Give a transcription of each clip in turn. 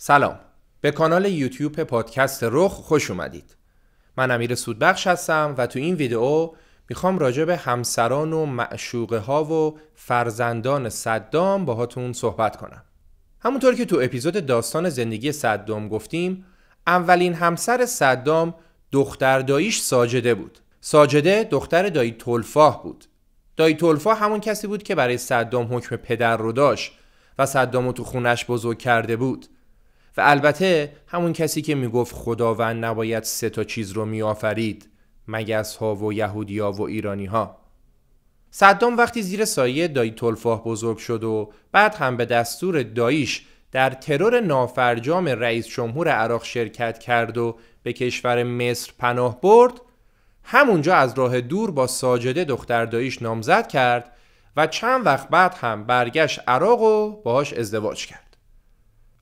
سلام، به کانال یوتیوب پادکست رخ خوش اومدید. من امیر سودبخش هستم و تو این ویدیو میخوام راجع به همسران و معشوقه ها و فرزندان صدام باهاتون صحبت کنم. همونطور که تو اپیزود داستان زندگی صدام گفتیم، اولین همسر صدام دختر داییش ساجده بود. ساجده دختر دایی تلفاه بود. دایی تلفاه همون کسی بود که برای صدام حکم پدر رو داشت و صدامو تو خونش بزرگ کرده بود. و البته همون کسی که میگفت خداوند نباید 3 چیز رو میآفرید: مگس ها و یهودی ها و ایرانی ها. صدام وقتی زیر سایه دایی تلفاه بزرگ شد و بعد هم به دستور داییش در ترور نافرجام رئیس جمهور عراق شرکت کرد و به کشور مصر پناه برد، همونجا از راه دور با ساجده دختر داییش نامزد کرد و چند وقت بعد هم برگشت عراق و باهاش ازدواج کرد.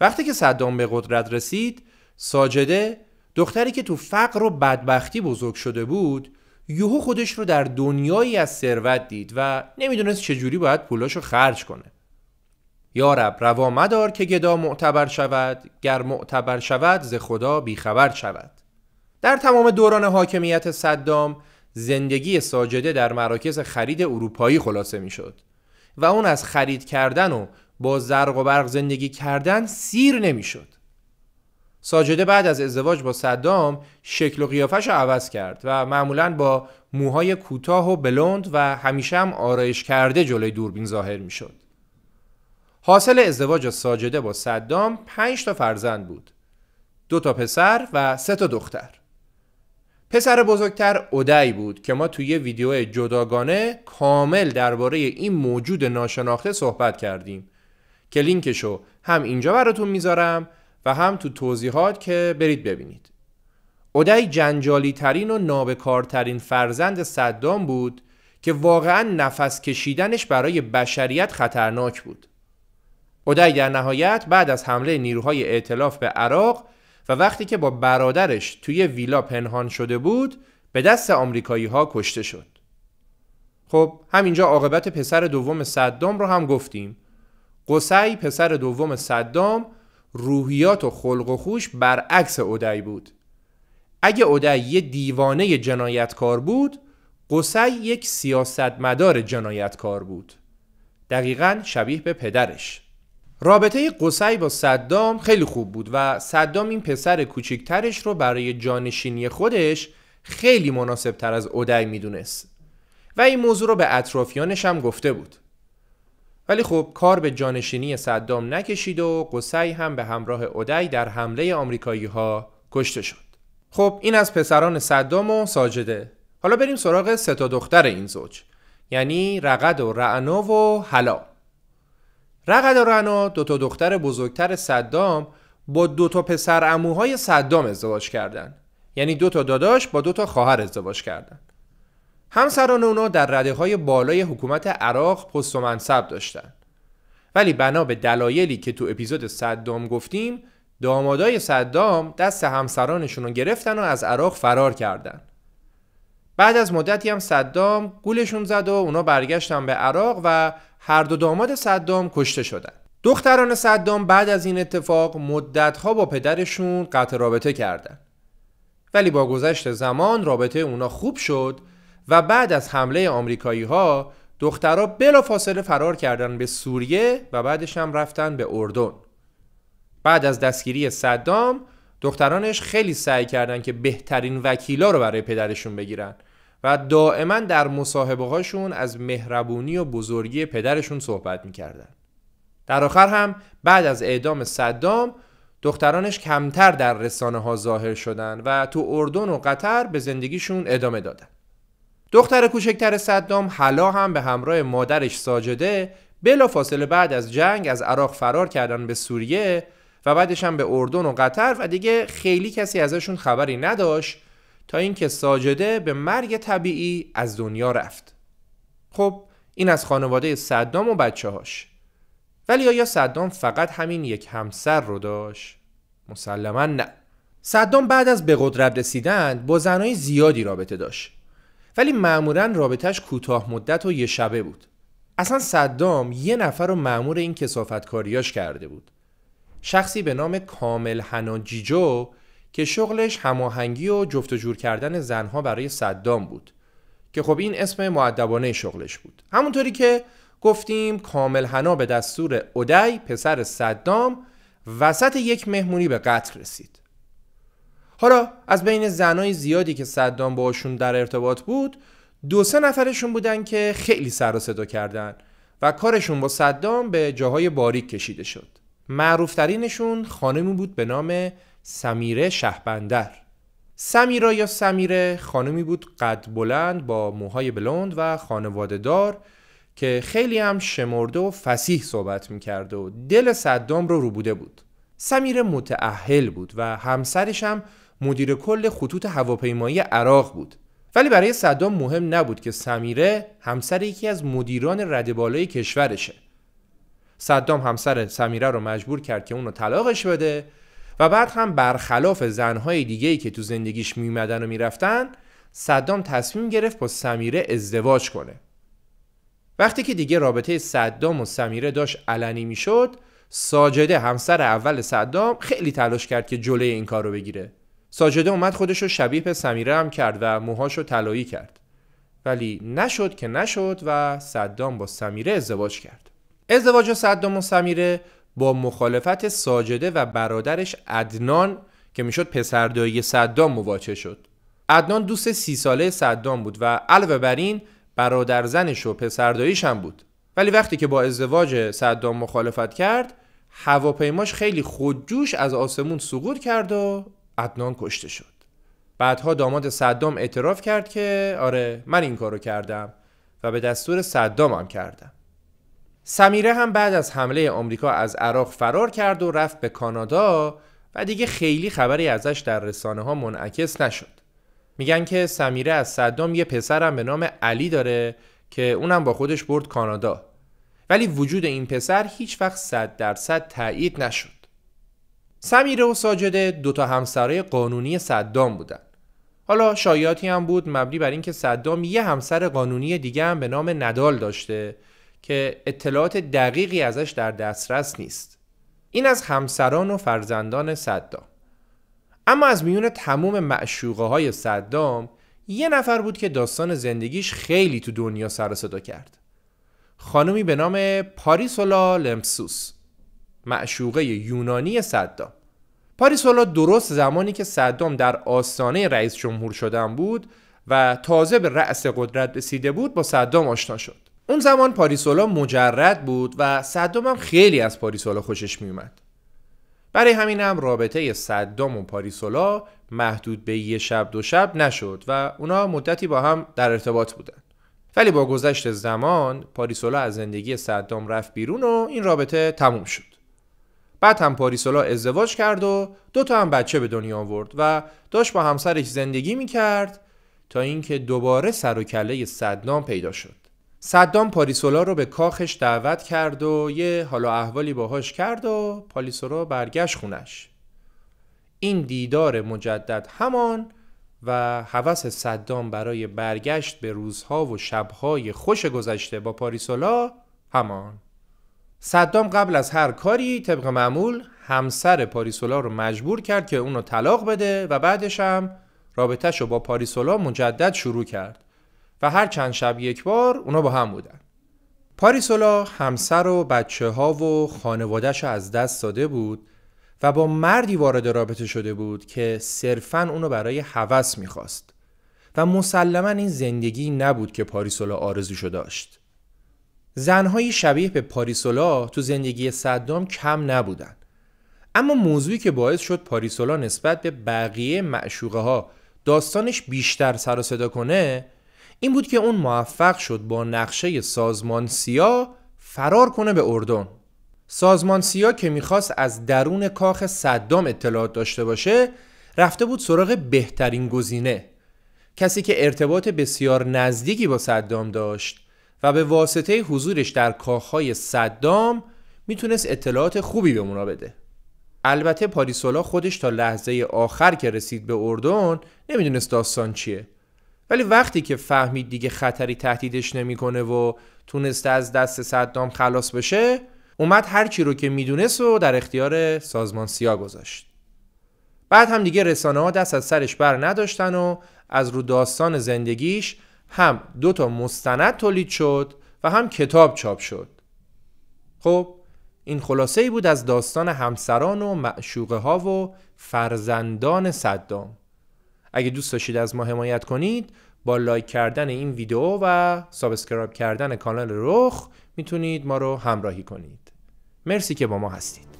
وقتی که صدام به قدرت رسید، ساجده دختری که تو فقر و بدبختی بزرگ شده بود یهو خودش رو در دنیایی از ثروت دید و نمیدونست چجوری باید پولاشو خرج کنه. یا رب روا مدار که گدا معتبر شود، گر معتبر شود ز خدا بیخبر شود. در تمام دوران حاکمیت صدام زندگی ساجده در مراکز خرید اروپایی خلاصه میشد و اون از خرید کردن و با زرق و برق زندگی کردن سیر نمیشد. ساجده بعد از ازدواج با صدام شکل و قیافش رو عوض کرد و معمولاً با موهای کوتاه و بلوند و همیشه هم آرایش کرده جلوی دوربین ظاهر میشد. حاصل ازدواج ساجده با صدام 5 فرزند بود: 2 پسر و 3 دختر. پسر بزرگتر اودای بود که ما توی ویدیو جداگانه کامل درباره این موجود ناشناخته صحبت کردیم که لینکشو هم اینجا براتون میذارم و هم تو توضیحات که برید ببینید. اودای جنجالی ترین و نابکارترین فرزند صدام بود که واقعا نفس کشیدنش برای بشریت خطرناک بود. اودای در نهایت بعد از حمله نیروهای ائتلاف به عراق و وقتی که با برادرش توی ویلا پنهان شده بود به دست آمریکایی ها کشته شد. خب همینجا عاقبت پسر دوم صدام رو هم گفتیم. قصی پسر دوم صدام روحیات و خلق و خوش برعکس اودای بود. اگه اودای یه دیوانه جنایتکار بود، قصی یک سیاستمدار جنایتکار بود. دقیقاً شبیه به پدرش. رابطه قصی با صدام خیلی خوب بود و صدام این پسر کوچکترش رو برای جانشینی خودش خیلی مناسب تر از اودای میدونست و این موضوع رو به اطرافیانش هم گفته بود. ولی خب کار به جانشینی صدام نکشید و قصی هم به همراه اودای در حمله آمریکایی ها کشته شد. خب این از پسران صدام و ساجده. حالا بریم سراغ 3 دختر این زوج، یعنی رغد و رعنا و حلا. رغد و رعنا 2 دختر بزرگتر صدام با 2 پسر عموهای صدام ازدواج کردن، یعنی 2 داداش با 2 خواهر ازدواج کردن. همسران اونا در رده‌های بالای حکومت عراق پست و منصب داشتن، ولی بنا به دلایلی که تو اپیزود صدام گفتیم دامادای صدام دست همسرانشون رو گرفتن و از عراق فرار کردن. بعد از مدتی هم صدام گولشون زد و اونا برگشتن به عراق و هر 2 داماد صدام کشته شدن. دختران صدام بعد از این اتفاق مدت‌ها با پدرشون قطع رابطه کردن، ولی با گذشت زمان رابطه اونا خوب شد و بعد از حمله آمریکایی‌ها دخترها بلافاصله فرار کردن به سوریه و بعدش هم رفتن به اردن. بعد از دستگیری صدام دخترانش خیلی سعی کردن که بهترین وکیلا رو برای پدرشون بگیرن و دائما در مصاحبه هاشون از مهربونی و بزرگی پدرشون صحبت میکردن. در آخر هم بعد از اعدام صدام دخترانش کمتر در رسانه ها ظاهر شدن و تو اردن و قطر به زندگیشون ادامه دادن. دختر کوچکتر صدام حلا هم به همراه مادرش ساجده بلافاصله بعد از جنگ از عراق فرار کردن به سوریه و بعدش هم به اردن و قطر و دیگه خیلی کسی ازشون خبری نداشت تا اینکه ساجده به مرگ طبیعی از دنیا رفت. خب این از خانواده صدام و بچه‌هاش. ولی آیا صدام فقط همین یک همسر رو داشت؟ مسلماً نه. صدام بعد از به قدرت رسیدن با زنای زیادی رابطه داشت، ولی معمولاً رابطش کوتاه مدت و یه شبه بود. اصلا صدام 1 نفر رو مأمور این کثافتکاریاش کرده بود. شخصی به نام کامل حناجیجو که شغلش هماهنگی و جفت و جور کردن زنها برای صدام بود که خب این اسم مؤدبانه شغلش بود. همونطوری که گفتیم کامل حنا به دستور اودی پسر صدام وسط یک مهمونی به قتل رسید. حالا از بین زنای زیادی که صدام باشون در ارتباط بود 2-3 نفرشون بودن که خیلی سر و صدا کردن و کارشون با صدام به جاهای باریک کشیده شد. معروفترینشون خانمی بود به نام سمیره شهبندر. سمیرا یا سمیره خانمی بود قد بلند با موهای بلوند و خانواده دار که خیلی هم شمرده و فصیح صحبت میکرد و دل صدام رو بوده بود. سمیره متأهل بود و همسرش هم مدیر کل خطوط هواپیمایی عراق بود. ولی برای صدام مهم نبود که سمیره همسر یکی از مدیران رده بالای کشورشه. صدام همسر سمیره رو مجبور کرد که اونو طلاقش بده و بعد هم برخلاف زنهای دیگه‌ای که تو زندگیش میمدن و میرفتن صدام تصمیم گرفت با سمیره ازدواج کنه. وقتی که دیگه رابطه صدام و سمیره داشت علنی میشد، ساجده همسر اول صدام خیلی تلاش کرد که جلوی این کار رو بگیره. ساجده اومد خودش رو شبیه به سمیره هم کرد و موهاشو طلایی کرد. ولی نشد و صدام با سمیره ازدواج کرد. ازدواج صدام و سمیره با مخالفت ساجده و برادرش عدنان که میشد پسردایی صدام مواجه شد. عدنان دوست 30 ساله صدام بود و علاوه بر این برادر زنش و پسرداییش هم بود. ولی وقتی که با ازدواج صدام مخالفت کرد، هواپیماش خیلی خودجوش از آسمون سقوط کرد و عدنان کشته شد. بعدها داماد صدام اعتراف کرد که آره من این کارو کردم و به دستور صدام هم کردم. سمیره هم بعد از حمله آمریکا از عراق فرار کرد و رفت به کانادا و دیگه خیلی خبری ازش در رسانه‌ها منعکس نشد. میگن که سمیره از صدام یه پسرم به نام علی داره که اونم با خودش برد کانادا. ولی وجود این پسر هیچ وقت 100% تایید نشد. سمیره و ساجده 2 همسرای قانونی صدام بودن. حالا شایعاتی هم بود مبنی بر این که صدام یه همسر قانونی دیگه هم به نام ندال داشته که اطلاعات دقیقی ازش در دسترس نیست. این از همسران و فرزندان صدام. اما از میون تموم معشوقه های صدام یه نفر بود که داستان زندگیش خیلی تو دنیا سر و صدا کرد. خانمی به نام پاریسولا لمپسوس، معشوقه یونانی صدام. پاریسولا درست زمانی که صدام در آستانه رئیس جمهور شدن بود و تازه به رأس قدرت رسیده بود با صدام آشنا شد. اون زمان پاریسولا مجرد بود و صدام هم خیلی از پاریسولا خوشش می اومد. برای همین هم رابطه صدام و پاریسولا محدود به یه شب 2 شب نشد و اونا مدتی با هم در ارتباط بودن. ولی با گذشت زمان پاریسولا از زندگی صدام رفت بیرون و این رابطه تموم شد. بعد هم پاریسولا ازدواج کرد و 2 هم بچه به دنیا آورد و داشت با همسرش زندگی میکرد تا اینکه دوباره سر و کله صدام پیدا شد. صدام پاریسولا رو به کاخش دعوت کرد و یه حال و احوالی باهاش کرد و پاریسولا برگشت خونش. این دیدار مجدد همان و هوس صدام برای برگشت به روزها و شبهای خوش گذشته با پاریسولا همان. صدام قبل از هر کاری طبق معمول همسر پاریسولا رو مجبور کرد که اونو طلاق بده و بعدش هم رابطه‌شو با پاریسولا مجدد شروع کرد و هر چند شب یک بار اونا با هم بودن. پاریسولا همسر و بچه ها و خانواده‌ش از دست داده بود و با مردی وارد رابطه شده بود که صرفاً اونو برای هوس میخواست و مسلماً این زندگی نبود که پاریسولا آرزوشو داشت. زنهای شبیه به پاریسولا تو زندگی صدام کم نبودن، اما موضوعی که باعث شد پاریسولا نسبت به بقیه معشوقه ها داستانش بیشتر سر و صدا کنه این بود که اون موفق شد با نقشه سازمان سیا فرار کنه به اردن. سازمان سیا که میخواست از درون کاخ صدام اطلاعات داشته باشه رفته بود سراغ بهترین گزینه، کسی که ارتباط بسیار نزدیکی با صدام داشت و به واسطه حضورش در کاخهای صدام میتونست اطلاعات خوبی به اونا بده. البته پاریسولا خودش تا لحظه آخر که رسید به اردن نمیدونست داستان چیه، ولی وقتی که فهمید دیگه خطری تهدیدش نمیکنه و تونسته از دست صدام خلاص بشه اومد هر چی رو که میدونست و در اختیار سازمان سیا گذاشت. بعد هم دیگه رسانه‌ها دست از سرش بر نداشتن و از رو داستان زندگیش هم 2 مستند تولید شد و هم کتاب چاپ شد. خب این خلاصه‌ای بود از داستان همسران و معشوقه ها و فرزندان صدام. اگه دوست داشتید از ما حمایت کنید، با لایک کردن این ویدیو و سابسکرایب کردن کانال رخ میتونید ما رو همراهی کنید. مرسی که با ما هستید.